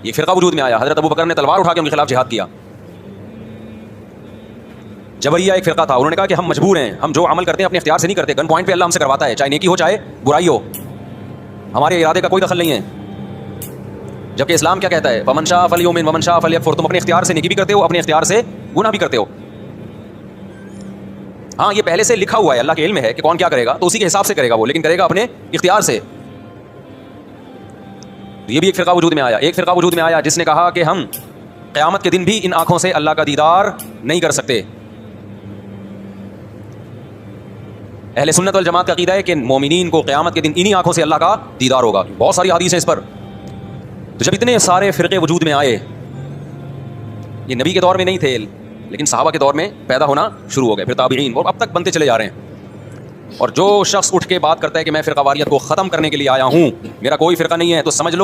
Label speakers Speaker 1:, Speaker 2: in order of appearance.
Speaker 1: ये फ़िरका वजूद में आया। हज़रत अबू बकर ने तलवार उठा के उनके खिलाफ जिहाद किया। जबरिया एक फ़िरका था, उन्होंने कहा कि हम मजबूर हैं, हम जो अमल करते हैं अपने इख्तियार से नहीं करते, गन पॉइंट पे अल्लाह हमसे करवाता है, चाहे नेकी हो चाहे बुराई हो, हमारे इरादे का कोई दखल नहीं है। जबकि इस्लाम क्या कहता है, फमन शाअ फलयुमिन वमन शाअ फलयकफुर, तुम अपने इख्तियार से नेकी भी करते हो, अपने इख्तियार से गुनाह भी करते हो। हाँ, ये पहले से लिखा हुआ है, अल्लाह के इल्म है कि कौन क्या करेगा, तो उसी के हिसाब से करेगा वो, लेकिन करेगा अपने इख्तियार से। ये भी एक फ़िरका वजूद में आया। एक फ़िरका वजूद में आया जिसने कहा कि हम क़यामत के दिन भी इन आँखों से अल्लाह का दीदार नहीं कर सकते। अहले सुन्नत वल जमात का अक़ीदा है कि मोमिनीन को क़यामत के दिन इन्हीं आँखों से अल्लाह का दीदार होगा। बहुत सारी हदीस हैं इस पर। तो जब इतने सारे फ़िरक़े वजूद में आए, ये नबी के दौर में नहीं थे, लेकिन सहाबा के दौर में पैदा होना शुरू हो गए, फिर ताबीईन, और अब तक बनते चले जा रहे हैं। और जो शख्स उठ के बात करता है कि मैं फ़िरक़ावारियत को ख़त्म करने के लिए आया हूँ, मेरा कोई फ़िरक़ा नहीं है, तो समझ लो